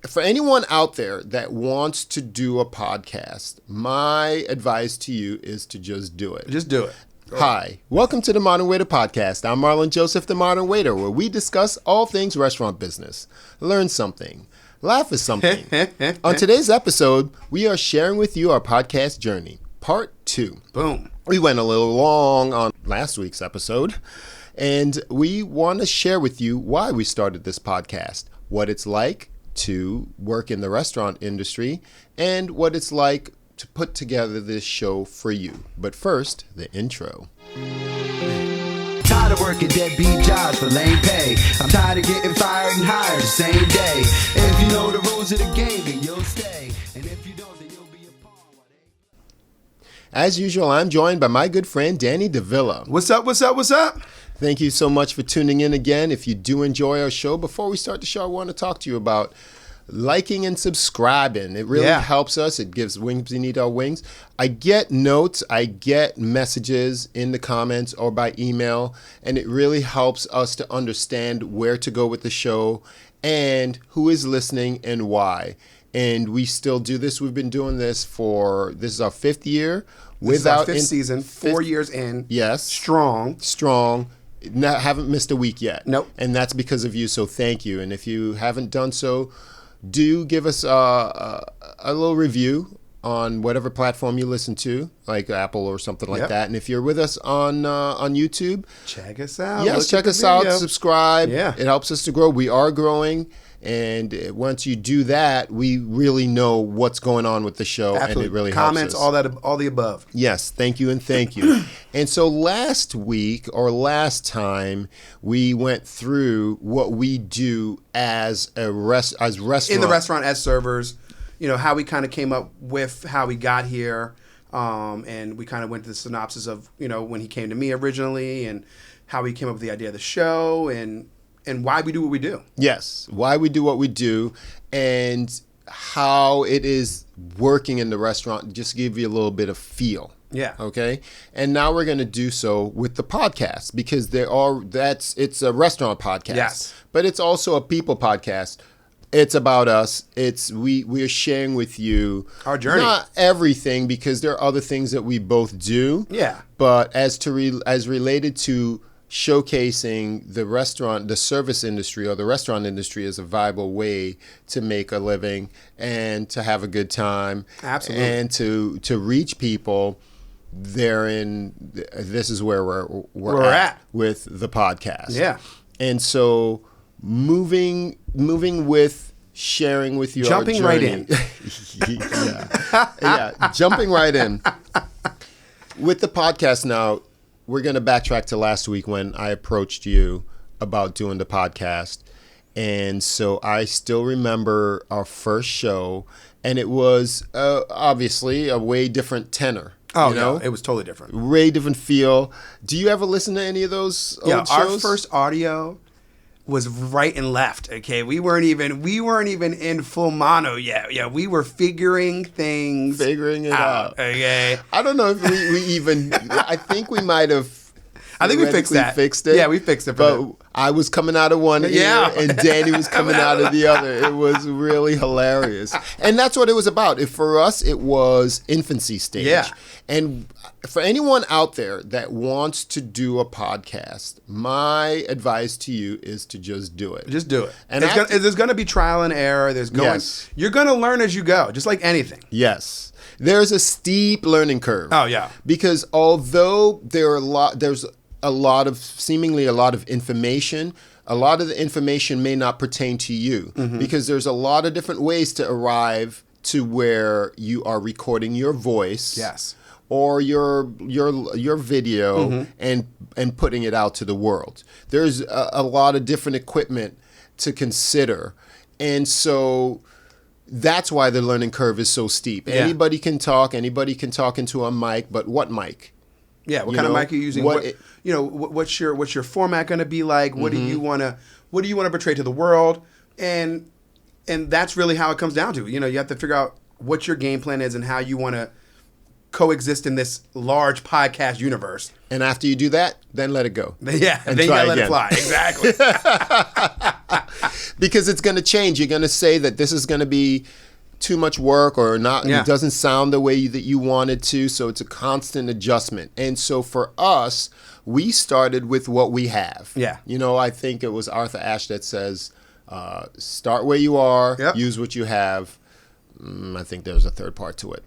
For anyone out there that wants to do a podcast, my advice to you is to just do it. Just do it. Hi, welcome to the Modern Waiter Podcast. I'm Marlon Joseph, the Modern Waiter, where we discuss all things restaurant business. Learn something. Laugh at something. On today's episode, we are sharing with you our podcast journey, part 2. Boom. We went a little long on last week's episode, and we want to share with you why we started this podcast, what it's like to work in the restaurant industry, and what it's like to put together this show for you. But first, the intro. Tired of working deadbeat jobs for lame pay. I'm tired of getting fired and hired the same day. If you know the rules of the game, then you'll stay. And if you don't, then you'll be a pawn. As usual, I'm joined by my good friend, Danny Davila. What's up, what's up, what's up? Thank you so much for tuning in again. If you do enjoy our show, before we start the show, I want to talk to you about liking and subscribing. It really helps us. It gives wings we need our wings. I get notes, I get messages in the comments or by email, and it really helps us to understand where to go with the show and who is listening and why. And we still do this. We've been doing this this is our 5th year. This is our 5th season, 4 years in. Yes. Strong. Haven't missed a week yet. Nope. And that's because of you, so thank you. And if you haven't done so, do give us a little review on whatever platform you listen to, like Apple or something like that. And if you're with us on YouTube, check us out. Yes, check us out, subscribe. Yeah. It helps us to grow. We are growing. And once you do that, we really know what's going on with the show. Absolutely. And it really Comments, helps us. all the above. Yes, thank you and thank you. And so last time, we went through what we do as restaurant. In the restaurant as servers, how we kind of came up with how we got here. And we kind of went to the synopsis of, when he came to me originally and how we came up with the idea of the show and why we do what we do. Yes, why we do what we do and how it is working in the restaurant, just to give you a little bit of feel. Yeah. Okay. And now we're going to do so with the podcast because it's a restaurant podcast. Yes. But it's also a people podcast. It's about us. We're sharing with you our journey. Not everything because there are other things that we both do. Yeah. But as related to showcasing the service industry or the restaurant industry as a viable way to make a living and to have a good time. Absolutely. And to reach people this is where we're at with the podcast. Yeah. And so moving with sharing with you jumping our right journey. in. yeah, jumping right in. With the podcast now, we're going to backtrack to last week when I approached you about doing the podcast. And so I still remember our first show, and it was obviously a way different tenor. Oh, no, it was totally different. Way different feel. Do you ever listen to any of those old shows? Our first audio was right and left. Okay, we weren't even in full mono yet. Yeah, we were figuring it out. Okay, I don't know if we even. I think we might have. I think we fixed it. Yeah, we fixed it. But I was coming out of one ear and Danny was coming out of the other. It was really hilarious. And that's what it was about. For us, it was infancy stage. Yeah. And for anyone out there that wants to do a podcast, my advice to you is to just do it. Just do it. And there's going to be trial and error. Yes. You're going to learn as you go, just like anything. Yes. There's a steep learning curve. Oh, yeah. Because although there's seemingly a lot of information, a lot of the information may not pertain to you because there's a lot of different ways to arrive to where you are recording your voice. Yes. Or your video and putting it out to the world. There's a lot of different equipment to consider. And so that's why the learning curve is so steep. Yeah. Anybody can talk into a mic, but what mic? Yeah, what kind of mic are you using? What's your format going to be like? What do you want to portray to the world? And that's really how it comes down to. You have to figure out what your game plan is and how you want to coexist in this large podcast universe. And after you do that, then let it go. Yeah, and then you gotta let it fly. Exactly. Because it's going to change. You're going to say that this is going to be too much work or not. It doesn't sound the way that you want it to. So it's a constant adjustment. And so for us, we started with what we have. Yeah. You know, I think it was Arthur Ashe that says, start where you are, use what you have. I think there's a third part to it.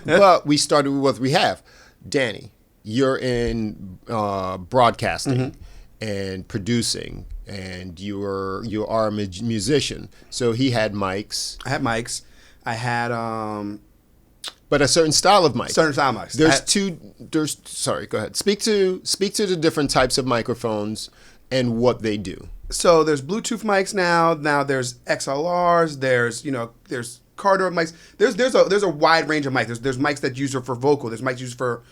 But we started with what we have. Danny, you're in broadcasting and producing, and you are a musician. So he had mics. I had mics. I had but a certain style of mic. Certain style of mics. Sorry, go ahead. Speak to the different types of microphones and what they do. So there's Bluetooth mics now. Now there's XLRs. There's cardioid mics. There's a wide range of mics. There's mics that use for vocal. There's mics used for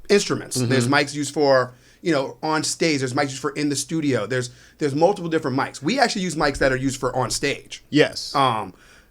instruments. There's mics used for on stage. There's mics used for in the studio. There's multiple different mics. We actually use mics that are used for on stage. Yes.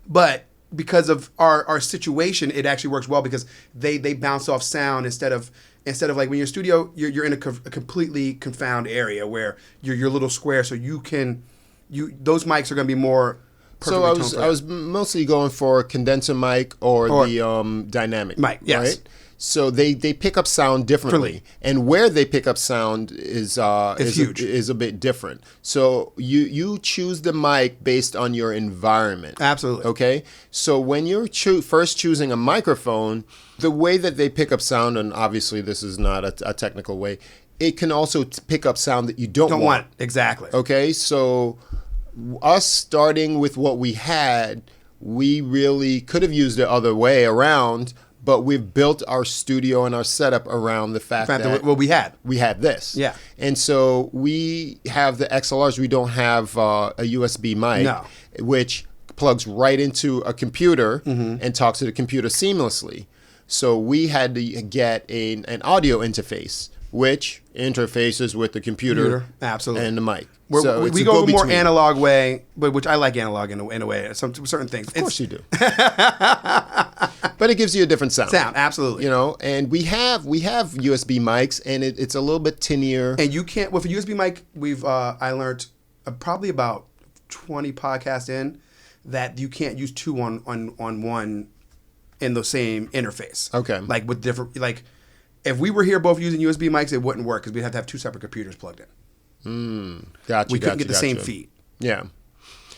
But because of our situation, it actually works well because they bounce off sound instead of like when you're in studio, you're in a completely confound area where you're a little square, so those mics are going to be more. So I was mostly going for a condenser mic or the dynamic mic, yes. Right? So they pick up sound differently, and where they pick up sound is huge. Is a bit different. So you choose the mic based on your environment. Absolutely. Okay. So when you're first choosing a microphone, the way that they pick up sound, and obviously this is not a technical way, it can also pick up sound that you don't want. Exactly. Okay. So us starting with what we had, we really could have used the other way around. But we've built our studio and our setup around the fact that we had this. Yeah. And so we have the XLRs. We don't have a USB mic, which plugs right into a computer and talks to the computer seamlessly. So we had to get an audio interface, which interfaces with the computer absolutely. And the mic. We go a more analog way, but which I like analog in a way. Certain things. Of course you do. But it gives you a different sound. Absolutely. And we have USB mics, and it's a little bit tinier. And you can't with a USB mic. I learned probably about 20 podcasts in that you can't use two on one in the same interface. Okay. Like with different if we were here both using USB mics, it wouldn't work because we'd have to have two separate computers plugged in. Gotcha. We couldn't get the same feed. Yeah.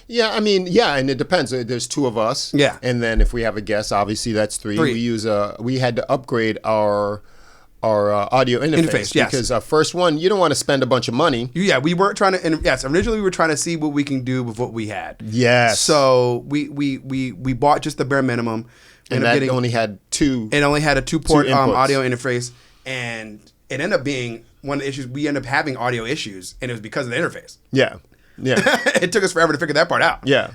Yeah, I mean, and it depends. There's two of us. Yeah. And then if we have a guest, obviously that's three. We had to upgrade our audio interface yes. because our first one, you don't want to spend a bunch of money. Yeah, we weren't trying to. And yes, originally we were trying to see what we can do with what we had. Yes. So we bought just the bare minimum. And that only had two. It only had a 2-port audio interface, and it ended up being one of the issues. We ended up having audio issues, and it was because of the interface. Yeah. Yeah. It took us forever to figure that part out. Yeah.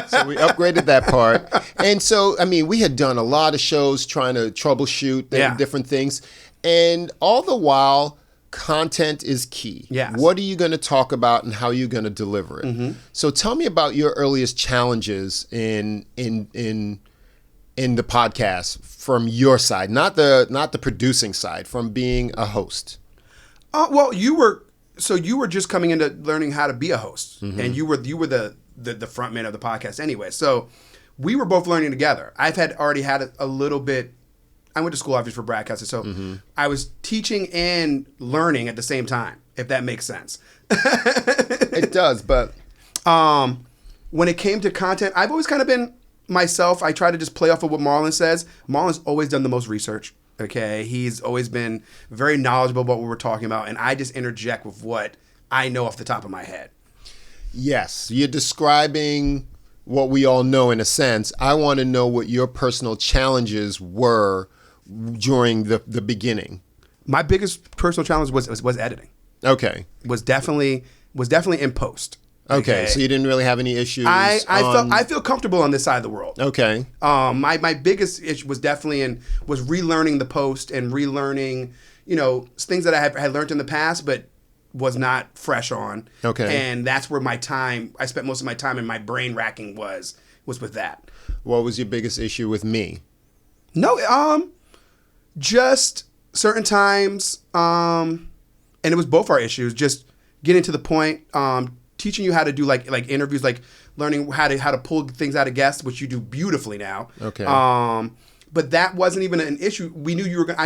So we upgraded that part. And so, I mean, we had done a lot of shows trying to troubleshoot different things. And all the while, content is key. Yes. What are you going to talk about and how are you going to deliver it? So tell me about your earliest challenges in the podcast from your side, not the producing side, from being a host. Well, you were just coming into learning how to be a host, and you were the front man of the podcast anyway. So we were both learning together. I've already had a little bit. I went to school obviously for broadcasting, so I was teaching and learning at the same time, if that makes sense. It does, but when it came to content, I've always kind of been myself. I try to just play off of what Marlon says. Marlon's always done the most research. Okay, he's always been very knowledgeable about what we're talking about, and I just interject with what I know off the top of my head. Yes, you're describing what we all know in a sense. I want to know what your personal challenges were during the beginning. My biggest personal challenge was editing. Okay, was definitely in post. Okay, so you didn't really have any issues. I feel comfortable on this side of the world. Okay. My biggest issue was definitely was relearning the post and relearning, things that I had learned in the past, but was not fresh on. Okay. And that's where I spent most of my time and my brain racking was with that. What was your biggest issue with me? No, just certain times, and it was both our issues, just getting to the point, teaching you how to do like interviews, like learning how to pull things out of guests, which you do beautifully now. Okay. But that wasn't even an issue. I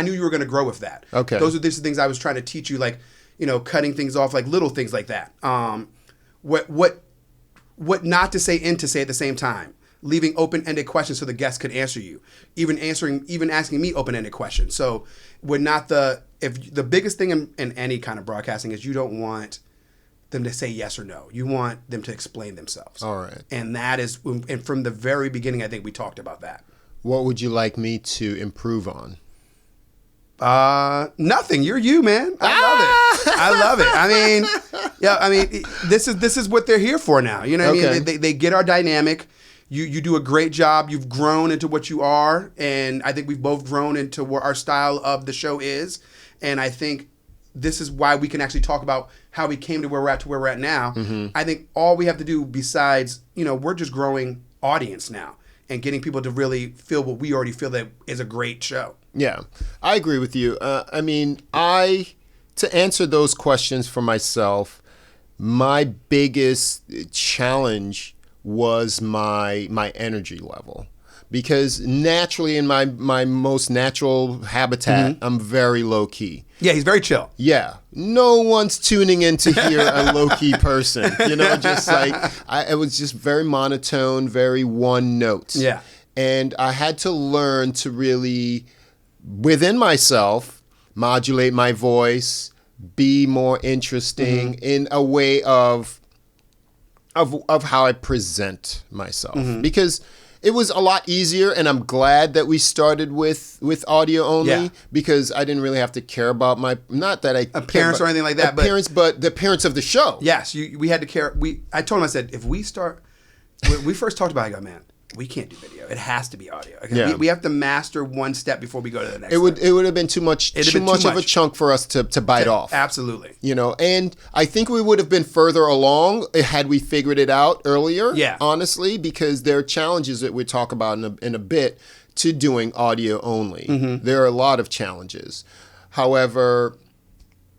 knew you were going to grow with that. Okay. Those are the things I was trying to teach you, like, cutting things off, like little things like that. What not to say and to say at the same time. Leaving open-ended questions so the guest could answer you. Even asking me open-ended questions. So if the biggest thing in any kind of broadcasting is you don't want them to say yes or no. You want them to explain themselves. All right. And that is, and from the very beginning, I think we talked about that. What would you like me to improve on? Nothing. You're you, man. I love it. This is what they're here for now. You know what I mean? They get our dynamic. You do a great job. You've grown into what you are, and I think we've both grown into what our style of the show is. And I think this is why we can actually talk about how we came to where we're at now. Mm-hmm. I think all we have to do, besides, we're just growing audience now and getting people to really feel what we already feel that is a great show. Yeah, I agree with you. To answer those questions for myself, my biggest challenge was my energy level, because naturally in my most natural habitat, I'm very low key. Yeah, he's very chill. Yeah, no one's tuning in to hear a low key person. Just like it was just very monotone, very one note. Yeah, and I had to learn to really, within myself, modulate my voice, be more interesting in a way of how I present myself, because it was a lot easier, and I'm glad that we started with audio only, because I didn't really have to care about not that I appearance or anything like that, but the appearance of the show. Yes, we had to care. I told him, I said, if we start, when we first talked about it, I go, man, we can't do video. It has to be audio. Okay? We have to master one step before we go to the next. It would have been too much of a chunk for us to bite off. Absolutely. And I think we would have been further along had we figured it out earlier. Yeah. Honestly, because there are challenges that we talk about in a bit to doing audio only. Mm-hmm. There are a lot of challenges. However,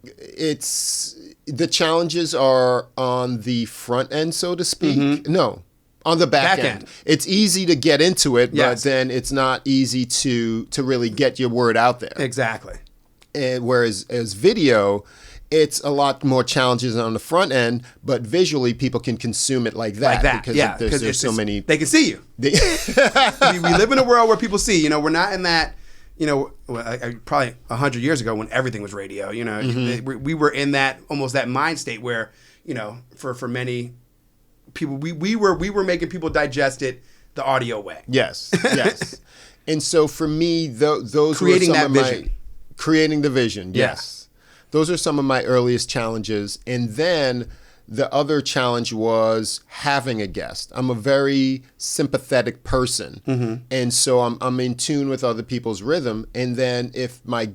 the challenges are on the front end, so to speak. Mm-hmm. No. On the back end. It's easy to get into it, but then it's not easy to really get your word out there. Exactly. And whereas as video, it's a lot more challenges on the front end, but visually people can consume it like that. Because there's so many. They can see you. we live in a world where people see. We're not in that. Probably 100 years ago when everything was radio. We were in that almost that mind state where for many people, we were making people digest it the audio way. Yes. And so for me, those creating were some that of vision. Creating the vision. Yes. Those are some of my earliest challenges. And then the other challenge was having a guest. I'm a very sympathetic person. Mm-hmm. And so I'm in tune with other people's rhythm. And then if our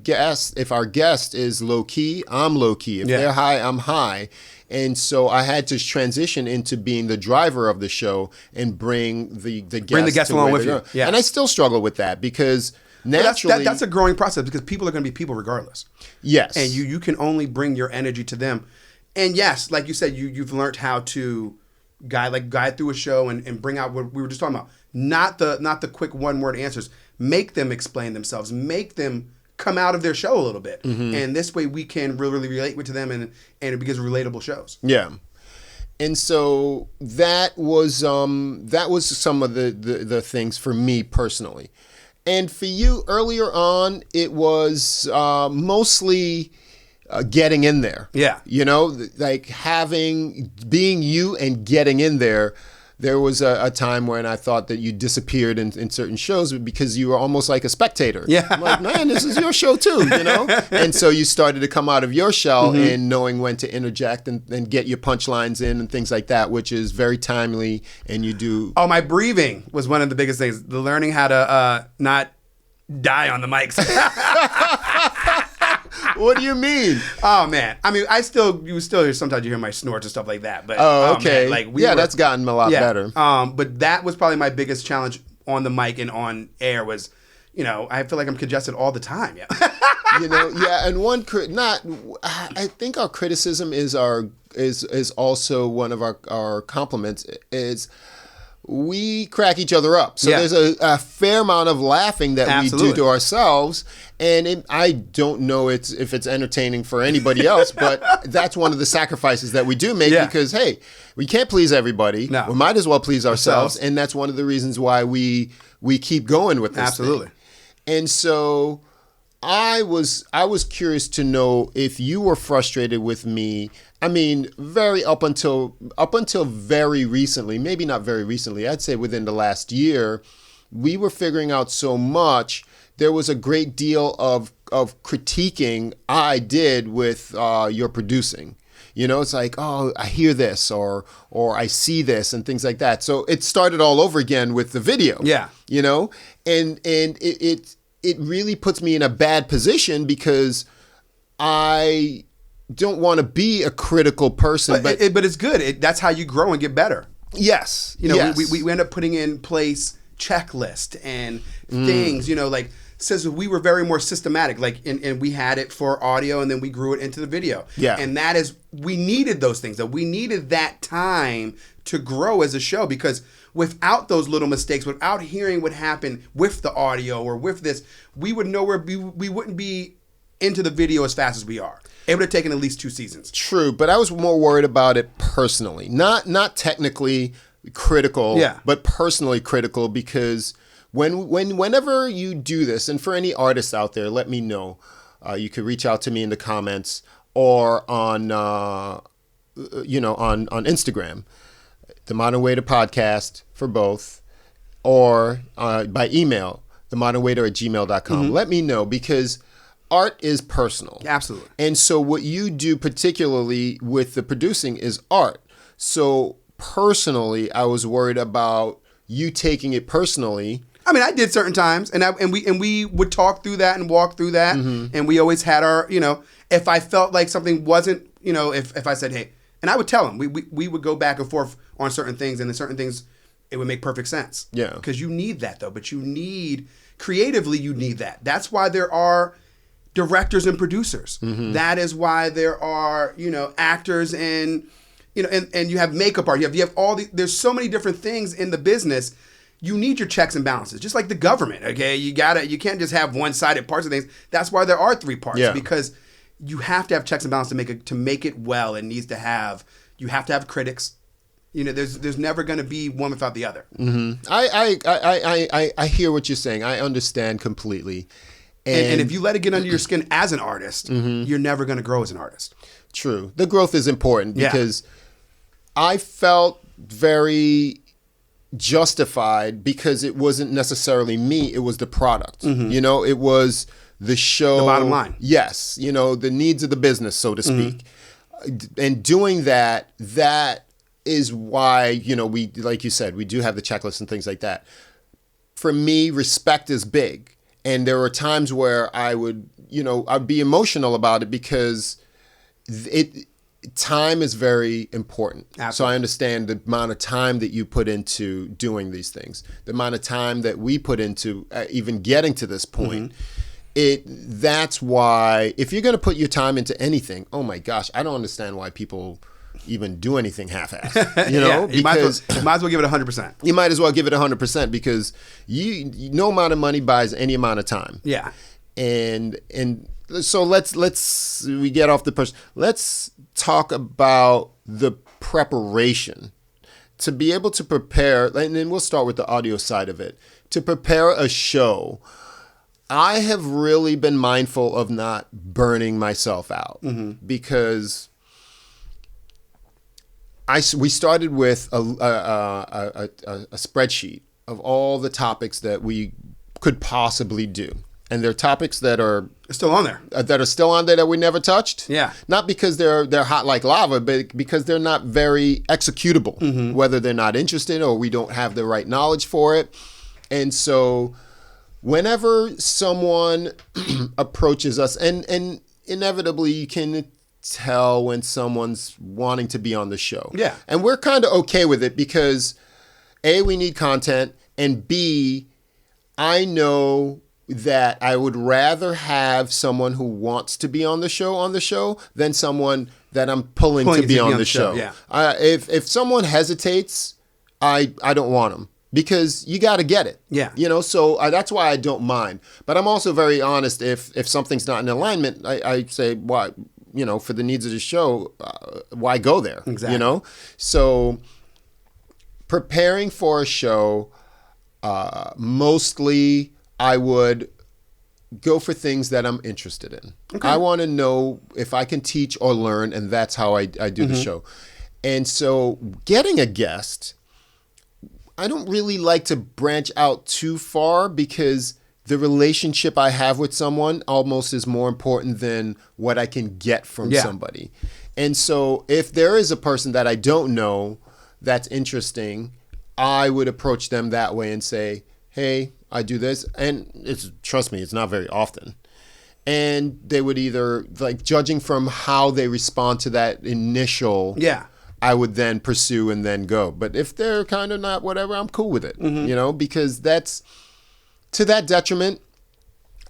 guest is low key, I'm low key. If they're high, I'm high. And so I had to transition into being the driver of the show and bring the guest along with you. Yeah. And I still struggle with that, because naturally that's a growing process, because people are going to be people regardless. Yes. And you can only bring your energy to them. And yes, like you said, you've learned how to guide through a show and bring out what we were just talking about. Not the quick one-word answers. Make them explain themselves. Make them come out of their show a little bit. Mm-hmm. And this way we can really relate to them, and it becomes relatable shows. Yeah. And so that was some of the things for me personally. And for you earlier on, it was mostly getting in there. Yeah. Like being you and getting in there. There was a time when I thought that you disappeared in certain shows because you were almost like a spectator. Yeah. I'm like, man, this is your show too, And so you started to come out of your shell and knowing when to interject and get your punchlines in and things like that, which is very timely, and you do. Oh, my breathing was one of the biggest things. The learning how to not die on the mics. What do you mean? Oh man, you still hear, sometimes you hear my snorts and stuff like that. But okay, man, that's gotten a lot better. But that was probably my biggest challenge on the mic and on air was, I feel like I'm congested all the time. Yeah. And I think our criticism is our is also one of our compliments is we crack each other up. So there's a fair amount of laughing that we do to ourselves. And I don't know if it's entertaining for anybody else, but that's one of the sacrifices that we do make because, hey, we can't please everybody. No. We might as well please ourselves. And that's one of the reasons why we keep going with this thing. And so I was curious to know if you were frustrated with me. I mean, up until very recently, maybe not very recently, I'd say within the last year, we were figuring out so much. There was a great deal of critiquing I did with your producing. You know, it's like, oh, I hear this or I see this and things like that. So it started all over again with the video. Yeah. You know, and it really puts me in a bad position because I don't want to be a critical person. But it's good. That's how you grow and get better. Yes. You know, we end up putting in place checklist and things, you know, like says we were very more systematic, like, and we had it for audio and then we grew it into the video. Yeah. And that is, we needed those things, though. We needed that time to grow as a show because without those little mistakes, without hearing what happened with the audio or with this, we would nowhere be, we wouldn't be into the video as fast as we are. It would have taken at least 2 seasons. True, but I was more worried about it personally, not technically critical, but personally critical because whenever you do this, and for any artists out there, let me know. You could reach out to me in the comments or on on Instagram, the Modern Waiter Podcast for both, or by email, themodernwaiter@gmail.com. Mm-hmm. Let me know because art is personal. Absolutely. And so what you do particularly with the producing is art. So personally, I was worried about you taking it personally. I mean, I did certain times, and we would talk through that and walk through that, and we always had our, you know, if I felt like something wasn't, you know, if I said, hey, and I would tell him, we would go back and forth on certain things, and then certain things, it would make perfect sense. Yeah. Because you need that, though, but creatively, you need that. That's why there are directors and producers. Mm-hmm. That is why there are, you know, actors and, you know, and you have makeup art. You have all there's so many different things in the business. You need your checks and balances, just like the government. Okay, you can't just have one-sided parts of things. That's why there are 3 parts because you have to have checks and balances to make it well. It needs to have, you have to have critics. You know, there's never going to be one without the other. Mm-hmm. I hear what you're saying. I understand completely. And if you let it get under your skin as an artist, you're never going to grow as an artist. True. The growth is important because I felt very justified because it wasn't necessarily me. It was the product. Mm-hmm. You know, it was the show. The bottom line. Yes. You know, the needs of the business, so to speak. And doing that is why, you know, we, like you said, we do have the checklist and things like that. For me, respect is big. And there were times where I'd be emotional about it because time is very important. Absolutely. So I understand the amount of time that you put into doing these things, the amount of time that we put into even getting to this point. That's why if you're going to put your time into anything, oh my gosh, I don't understand why people even do anything half-assed, you know? You might as well give it 100%. You might as well give it 100% because no amount of money buys any amount of time. Yeah. And so we get off the person. Let's talk about the preparation. To be able to prepare, and then we'll start with the audio side of it. To prepare a show, I have really been mindful of not burning myself out because we started with a spreadsheet of all the topics that we could possibly do. And there are topics that are still on there. That we never touched. Yeah. Not because they're hot like lava, but because they're not very executable, whether they're not interested or we don't have the right knowledge for it. And so whenever someone approaches us, and inevitably you can tell when someone's wanting to be on the show. Yeah. And we're kind of okay with it because A, we need content, and B, I know that I would rather have someone who wants to be on the show than someone that I'm pulling to be on the show. Yeah. If someone hesitates, I don't want them. Because you got to get it. Yeah. So that's why I don't mind. But I'm also very honest. If something's not in alignment, I say, why, for the needs of the show, why go there? Exactly. So preparing for a show, mostly I would go for things that I'm interested in. Okay. I want to know if I can teach or learn, and that's how I do the show. And so getting a guest, I don't really like to branch out too far because the relationship I have with someone almost is more important than what I can get from somebody. And so if there is a person that I don't know that's interesting, I would approach them that way and say, hey, I do this. And trust me, it's not very often. And they would either, judging from how they respond to that initial... Yeah. I would then pursue and then go. But if they're kind of not whatever, I'm cool with it, because that's to that detriment.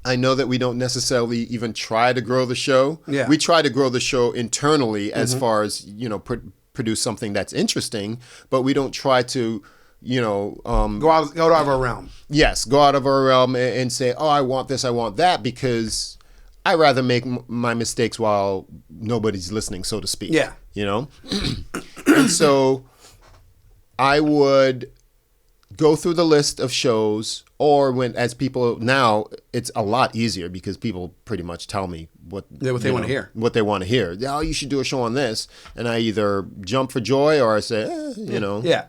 I know that we don't necessarily even try to grow the show. Yeah. We try to grow the show internally as far as, produce something that's interesting, but we don't try to, go out of our realm. Yes. Go out of our realm and say, oh, I want this, I want that, because I rather make my mistakes while nobody's listening, so to speak. Yeah. And so I would go through the list of shows, or as people now, it's a lot easier because people pretty much tell me what they want to hear. What they want to hear. Oh, you should do a show on this, and I either jump for joy or I say, yeah,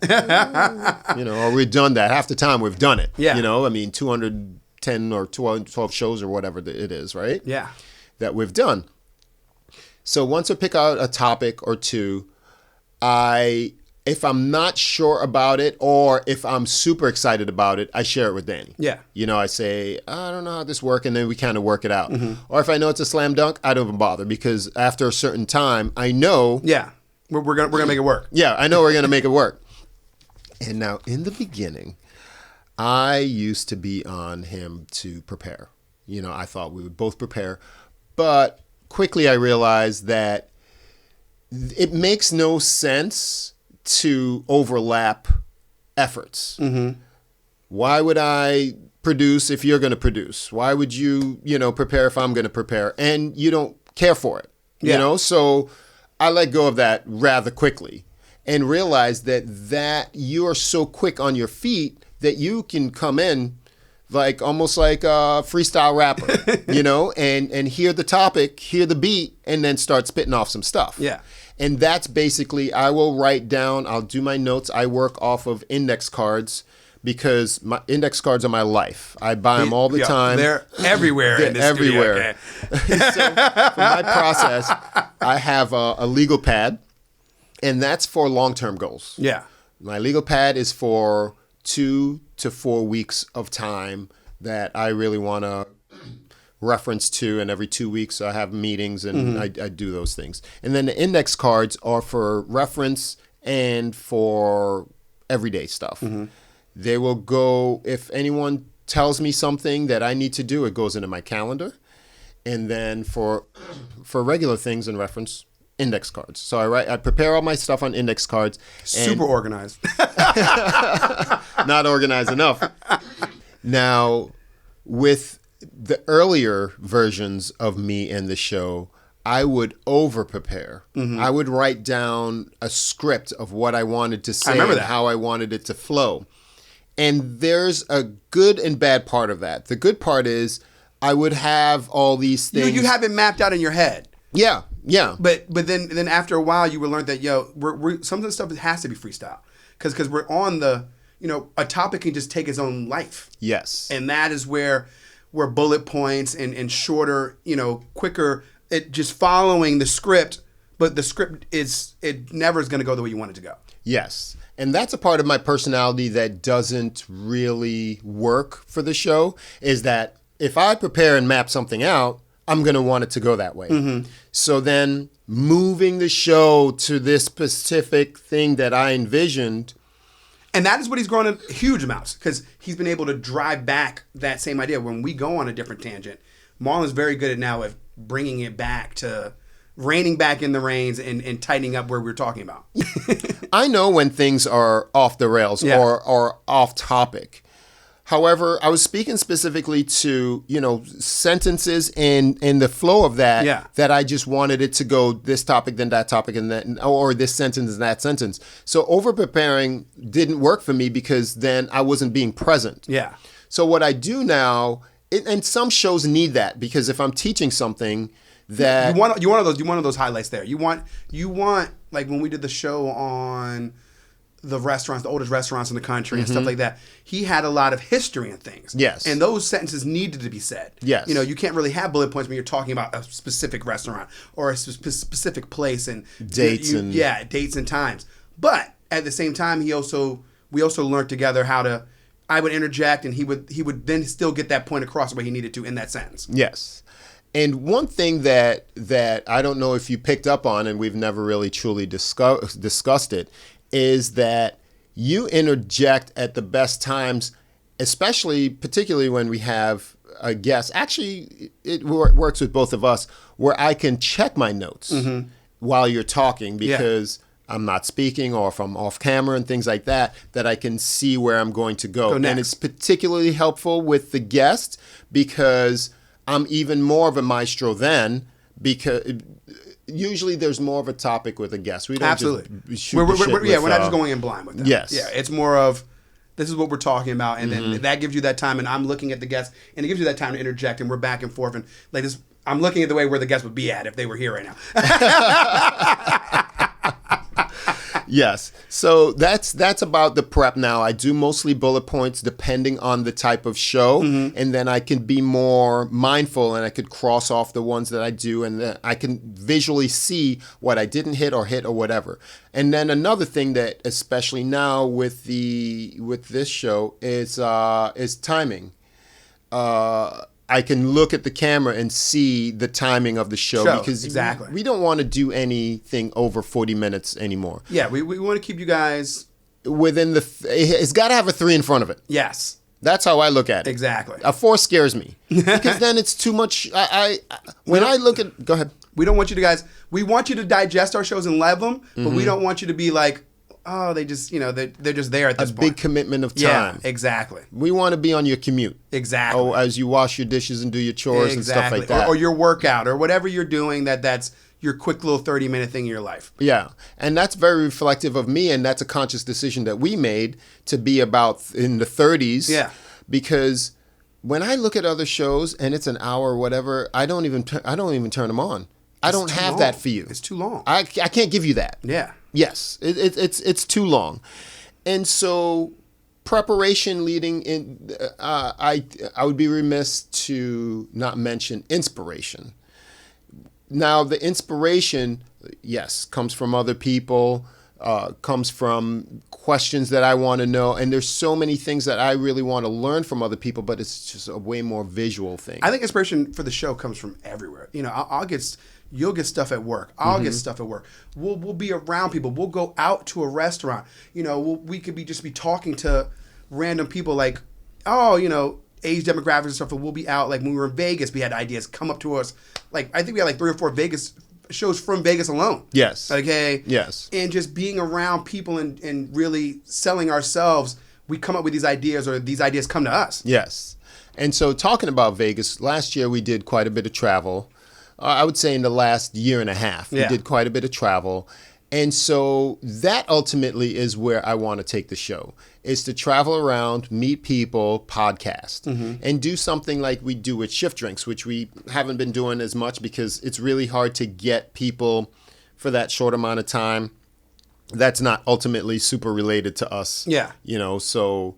or we've done that. Half the time we've done it. Yeah, 210 or 12 shows or whatever it is, right? Yeah, that we've done. So once I pick out a topic or two, if I'm not sure about it or if I'm super excited about it, I share it with Danny. Yeah. I say, I don't know how this works, and then we kind of work it out. Or if I know it's a slam dunk, I don't even bother, because after a certain time, I know. Yeah, we're gonna make it work. Yeah, I know we're gonna make it work. And now, in the beginning, I used to be on him to prepare. I thought we would both prepare, but quickly I realized that it makes no sense to overlap efforts. Why would I produce if you're going to produce? Why would you, prepare if I'm going to prepare? And you don't care for it, So I let go of that rather quickly and realized that you are so quick on your feet that you can come in almost like a freestyle rapper, and hear the topic, hear the beat, and then start spitting off some stuff. Yeah. And that's basically, I will write down, I'll do my notes. I work off of index cards because my index cards are my life. I buy them all the time. They're everywhere in this everywhere. Studio, okay? So for my process, I have a legal pad, and that's for long-term goals. Yeah. My legal pad is for 2 to 4 weeks of time that I really want to reference to, and every 2 weeks I have meetings and I do those things. And then the index cards are for reference and for everyday stuff. They will go, if anyone tells me something that I need to do, it goes into my calendar. And then for regular things in reference, index cards. So I prepare all my stuff on index cards. Super organized. Not organized enough. Now, with the earlier versions of me and the show, I would over-prepare. I would write down a script of what I wanted to say and how I wanted it to flow. And there's a good and bad part of that. The good part is I would have all these things. You have it mapped out in your head. Yeah, yeah. But then after a while, you would learn that, some of the stuff has to be freestyle. Because we're on the, a topic can just take its own life. Yes. And that is where bullet points and shorter, quicker, it just following the script, but the script it never is going to go the way you want it to go. Yes. And that's a part of my personality that doesn't really work for the show, is that if I prepare and map something out, I'm going to want it to go that way. So then moving the show to this specific thing that I envisioned. And that is what he's grown in huge amounts, because he's been able to drive back that same idea. When we go on a different tangent, Marlon's very good at now of bringing it back to reining back in the reins and tightening up where we're talking about. I know when things are off the rails or off topic. However, I was speaking specifically to, sentences and the flow of that, that I just wanted it to go this topic, then that topic, and then, or this sentence and that sentence. So over preparing didn't work for me because then I wasn't being present. Yeah. So what I do now, and some shows need that, because if I'm teaching something that you want those highlights there. You want like when we did the show on the restaurants, the oldest restaurants in the country and stuff like that, he had a lot of history and things. Yes. And those sentences needed to be said. Yes. You can't really have bullet points when you're talking about a specific restaurant or a specific place and dates and times. But at the same time, we also learned together how to. I would interject, and he would then still get that point across the way he needed to in that sentence. Yes. And one thing that I don't know if you picked up on, and we've never really truly discussed it, is that you interject at the best times, particularly when we have a guest. Actually, it works with both of us, where I can check my notes while you're talking, because I'm not speaking, or if I'm off camera and things like that I can see where I'm going to go. And it's particularly helpful with the guest, because I'm even more of a maestro then, because usually there's more of a topic with a guest. We don't just shoot we're not just going in blind with that. Yes. Yeah, it's more of, this is what we're talking about, and then that gives you that time, and I'm looking at the guest, and it gives you that time to interject, and we're back and forth, and like this, I'm looking at the way where the guest would be at if they were here right now. Yes. So that's about the prep now. I do mostly bullet points depending on the type of show, and then I can be more mindful, and I could cross off the ones that I do, and then I can visually see what I didn't hit or whatever. And then another thing that, especially now with this show, is timing. I can look at the camera and see the timing of the show because we don't want to do anything over 40 minutes anymore. Yeah, we want to keep you guys within it's got to have a 3 in front of it. Yes. That's how I look at it. Exactly. A 4 scares me because then it's too much. I look at, go ahead. We don't want you we want you to digest our shows and love them, but we don't want you to be like, oh, they just, they're just there at this point. A big commitment of time. Yeah, exactly. We want to be on your commute. Exactly. Oh, as you wash your dishes and do your chores and stuff like that. Or your workout or whatever you're doing that's your quick little 30-minute thing in your life. Yeah. And that's very reflective of me, and that's a conscious decision that we made to be about in the 30s. Yeah. Because when I look at other shows and it's an hour or whatever, I don't even turn them on. I don't have that for you. It's too long. I can't give you that. Yeah. Yes, it's too long, and so preparation leading in. I would be remiss to not mention inspiration. Now, the inspiration, yes, comes from other people, comes from questions that I want to know, and there's so many things that I really want to learn from other people, but it's just a way more visual thing. I think inspiration for the show comes from everywhere. You'll get stuff at work. I'll get stuff at work. We'll be around people. We'll go out to a restaurant. We could just be talking to random people like, age demographics and stuff. We'll be out. Like when we were in Vegas, we had ideas come up to us. Like I think we had like 3 or 4 Vegas shows from Vegas alone. Yes. Okay. Yes. And just being around people and really selling ourselves, we come up with these ideas, or these ideas come to us. Yes. And so talking about Vegas, last year we did quite a bit of travel. I would say in the last year and a half, we did quite a bit of travel. And so that ultimately is where I want to take the show, is to travel around, meet people, podcast, and do something like we do with Shift Drinks, which we haven't been doing as much because it's really hard to get people for that short amount of time. That's not ultimately super related to us. Yeah. So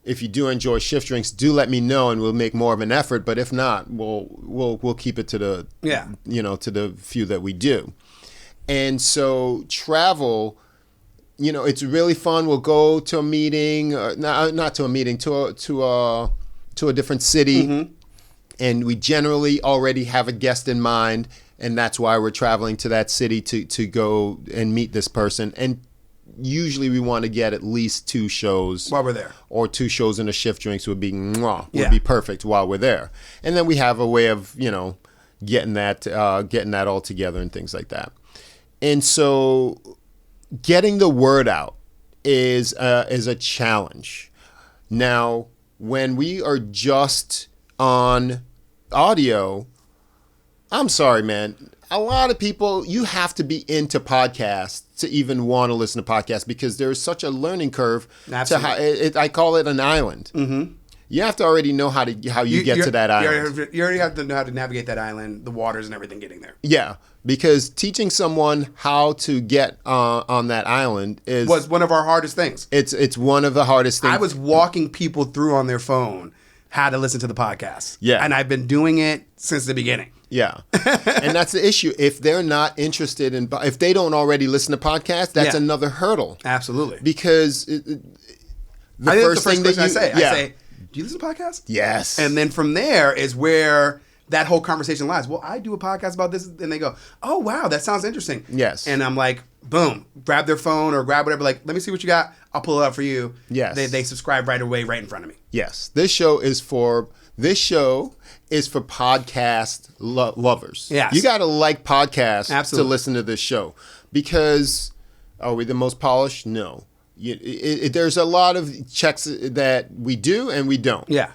if you do enjoy Shift Drinks, do let me know, and we'll make more of an effort. But if not, we'll keep it to the to the few that we do. And so travel, it's really fun. We'll go to a meeting, not to a meeting, to a different city, and we generally already have a guest in mind, and that's why we're traveling to that city to go and meet this person. And usually we want to get at least 2 shows while we're there, or 2 shows in a Shift Drinks would be perfect while we're there. And then we have a way of getting that all together and things like that. And so getting the word out is a challenge. Now, when we are just on audio, I'm sorry, man. A lot of people, you have to be into podcasts to even want to listen to podcasts because there's such a learning curve. Absolutely. I call it an island. Mm-hmm. You have to already know how you get to that island. You already have to know how to navigate that island, the waters and everything getting there. Yeah, because teaching someone how to get on that island was one of our hardest things. It's one of the hardest things. I was walking people through on their phone how to listen to the podcast. Yeah. And I've been doing it since the beginning. Yeah. And that's the issue. If they're not interested if they don't already listen to podcasts, that's another hurdle. Absolutely. Because the first thing that I say, do you listen to podcasts? Yes. And then from there is where that whole conversation lies. Well, I do a podcast about this. And they go, oh, wow, that sounds interesting. Yes. And I'm like, boom, grab their phone or grab whatever. Like, let me see what you got. I'll pull it up for you. Yes. They subscribe right away, right in front of me. Yes. This show is for podcast lovers. Yes. You got to like podcasts Absolutely. to listen to this show. Because are we the most polished? No. There's a lot of checks that we do and we don't. Yeah.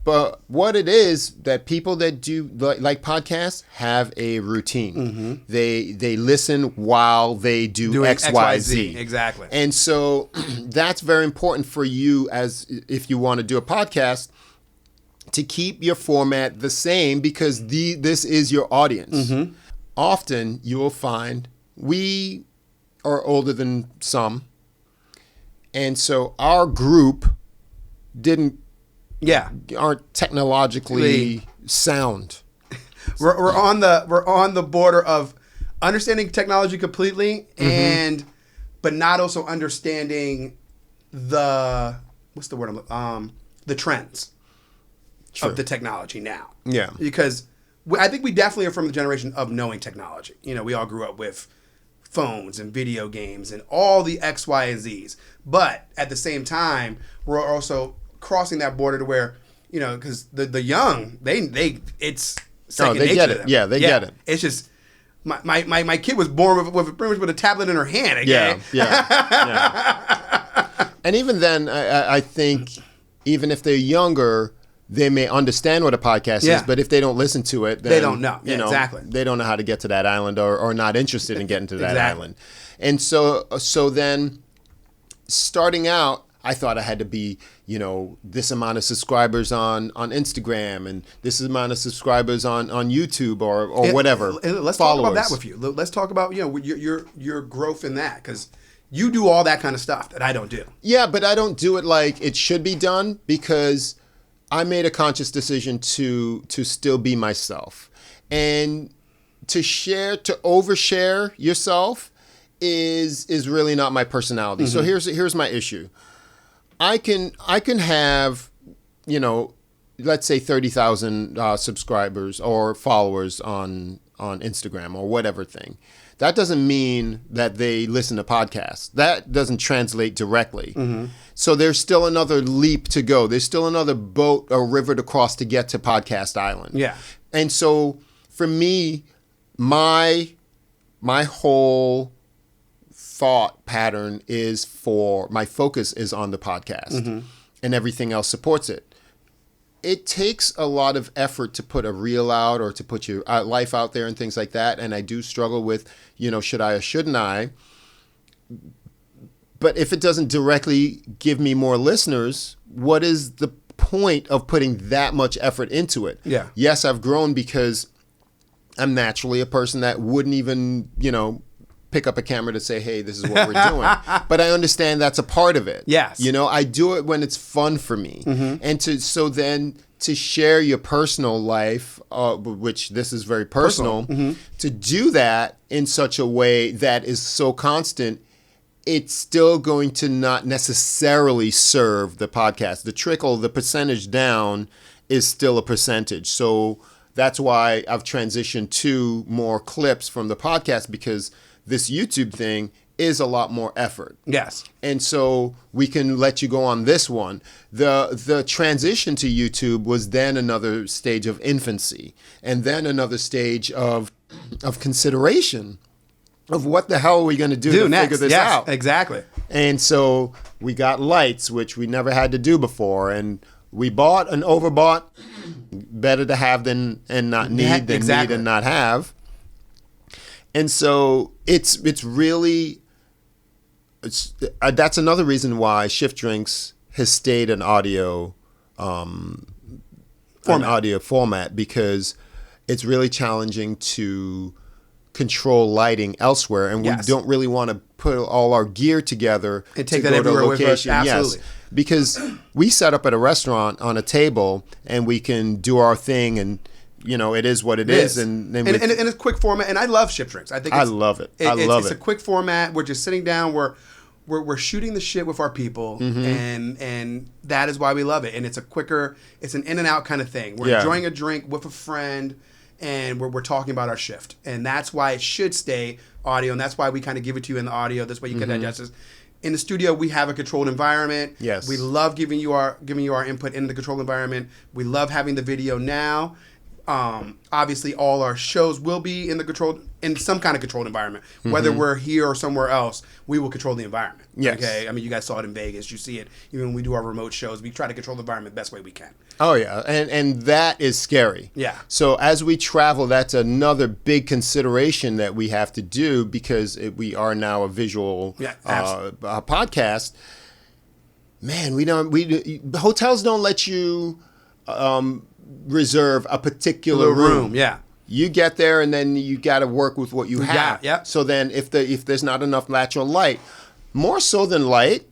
But what it is that people that do like podcasts have a routine. Mm-hmm. They listen while they do X, Y, Z. Exactly. And so that's very important for you as if you want to do a podcast to keep your format the same because this is your audience. Mm-hmm. Often you will find we are older than some. And so our group aren't technologically sound. We're on the border of understanding technology completely but not also understanding the trends True. of the technology now. Yeah. Because I think we definitely are from the generation of knowing technology. You know, we all grew up with phones and video games and all the X, Y, and Z's. But at the same time, we're also crossing that border to where, you know, because the young, it's second nature get to it. them. Yeah, they get it. It's just my kid was born with pretty much with a tablet in her hand. Okay? Yeah. And even then, I think even if they're younger, they may understand what a podcast is, but if they don't listen to it, then, they don't know. Exactly. They don't know how to get to that island or not interested in getting to that island. And so then starting out, I thought I had to be, you know, this amount of subscribers on Instagram and this amount of subscribers on YouTube or whatever. Let's talk about that with you. Let's talk about, you know, your growth in that because you do all that kind of stuff that I don't do. Yeah, but I don't do it like it should be done because I made a conscious decision to still be myself. And to overshare yourself is really not my personality. Mm-hmm. So here's my issue. I can have, you know, let's say 30,000 subscribers or followers on Instagram or whatever thing. That doesn't mean that they listen to podcasts. That doesn't translate directly. Mm-hmm. So there's still another leap to go. There's still another boat or river to cross to get to Podcast Island. Yeah. And so for me, my whole thought pattern my focus is on the podcast and everything else supports it. It takes a lot of effort to put a reel out or to put your life out there and things like that. And I do struggle with, you know, should I or shouldn't I? But if it doesn't directly give me more listeners, what is the point of putting that much effort into it? Yeah. Yes, I've grown because I'm naturally a person that wouldn't even, you know, pick up a camera to say, hey, this is what we're doing. But I understand that's a part of it. Yes. You know, I do it when it's fun for me. Mm-hmm. And to share your personal life, which this is very personal, to do that in such a way that is so constant, it's still going to not necessarily serve the podcast. The percentage down is still a percentage. So that's why I've transitioned to more clips from the podcast because this YouTube thing is a lot more effort. Yes. And so we can let you go on this one. The transition to YouTube was then another stage of infancy, and then another stage of consideration of what the hell are we going to do to next. figure this yes, out. Exactly. And so we got lights, which we never had to do before, and we bought and overbought. Better to have than and not need than need and not have. And so it's really that's another reason why Shift Drinks has stayed an audio format, because it's really challenging to control lighting elsewhere, and we don't really want to put all our gear together and take that everywhere with us. Absolutely. Yes, because we set up at a restaurant on a table and we can do our thing, and it is what it is. And it's quick format, and I love Shift Drinks. I love it. It's a quick format. We're just sitting down. We're shooting the shit with our people, and that is why we love it. And it's it's an in and out kind of thing. We're enjoying a drink with a friend, and we're talking about our shift. And that's why it should stay audio, and that's why we kind of give it to you in the audio. This way you can digest this. In the studio, we have a controlled environment. Yes. We love giving you our input in the controlled environment. We love having the video now. Obviously, all our shows will be in some kind of controlled environment. Whether we're here or somewhere else, we will control the environment. Yes. Okay. I mean, you guys saw it in Vegas. You see it even when we do our remote shows. We try to control the environment the best way we can. Oh yeah, and that is scary. Yeah. So as we travel, that's another big consideration that we have to do, because we are now a visual podcast. Man, hotels don't let you reserve a particular room. Yeah. You get there and then you got to work with what you have. Yeah. So then if there's not enough natural light, more so than light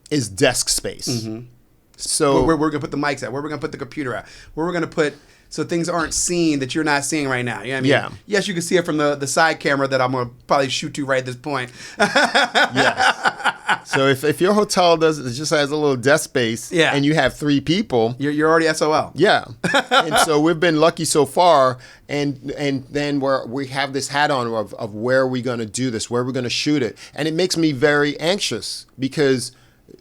is desk space. So where we're going to put the mics at, where we're going to put the computer at, where we're going to put, so things aren't seen that you're not seeing right now. You know what I mean? Yeah. Yes, you can see it from the side camera that I'm going to probably shoot to right at this point. Yes. So if your hotel just has a little desk space, and you have 3 people, you're already SOL. Yeah. And so we've been lucky so far, and then we have this hat on of where are we going to do this, where we're going to shoot it, and it makes me very anxious, because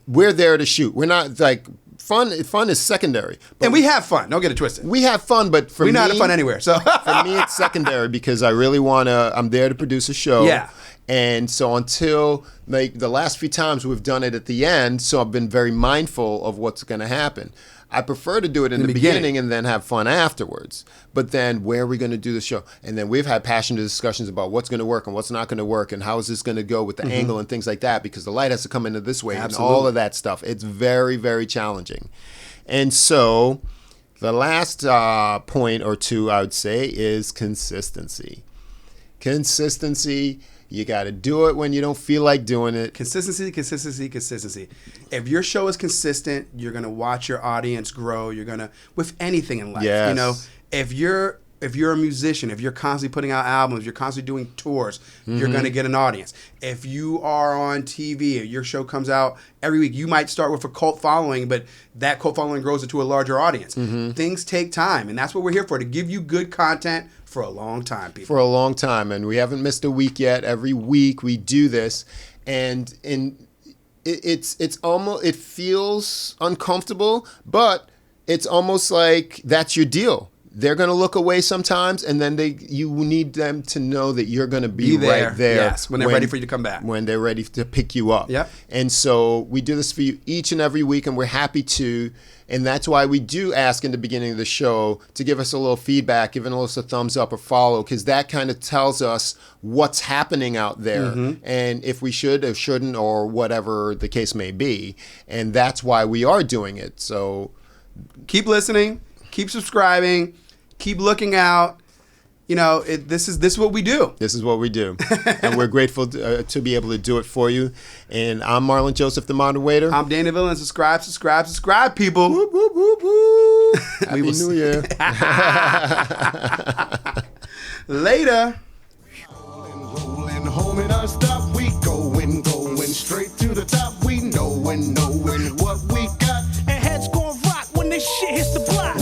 we're there to shoot. We're not like fun is secondary. And we have fun. Don't get it twisted. We have fun, but for me, we're not having fun anywhere. So for me, it's secondary, because I really I'm there to produce a show. Yeah. And so until the last few times we've done it at the end, so I've been very mindful of what's going to happen. I prefer to do it in the beginning and then have fun afterwards. But then where are we going to do the show? And then we've had passionate discussions about what's going to work and what's not going to work, and how is this going to go with the angle and things like that, because the light has to come into this way. Absolutely. And all of that stuff. It's very, very challenging. And so the last point or two I would say is consistency. Consistency. You got to do it when you don't feel like doing it. Consistency. If your show is consistent, you're going to watch your audience grow. You're going to, with anything in life, Yes. If you're a musician, if you're constantly putting out albums, you're constantly doing tours, you're going to get an audience. If you are on TV, your show comes out every week, you might start with a cult following, but that cult following grows into a larger audience. Things take time, and that's what we're here for, to give you good content for a long time, people. For a long time, and we haven't missed a week yet. Every week we do this, and it's almost, it feels uncomfortable, but it's almost like that's your deal. They're going to look away sometimes, and then you need them to know that you're going to be right there. Yes, when they're ready for you to come back. When they're ready to pick you up. Yep. And so we do this for you each and every week, and we're happy to. And that's why we do ask in the beginning of the show to give us a little feedback, giving us a thumbs up or follow, because that kind of tells us what's happening out there, and if we should or shouldn't, or whatever the case may be. And that's why we are doing it. So keep listening, keep subscribing, keep looking out. This is what we do. This is what we do. And we're grateful to be able to do it for you. And I'm Marlon Joseph, the Modern Waiter. I'm Danny Villain. Subscribe, people. Whoop, whoop, whoop, whoop. Happy New Year. Later. Rolling home in our stop. We going straight to the top. We knowing what we got. And heads gon' rock when this shit hits the block.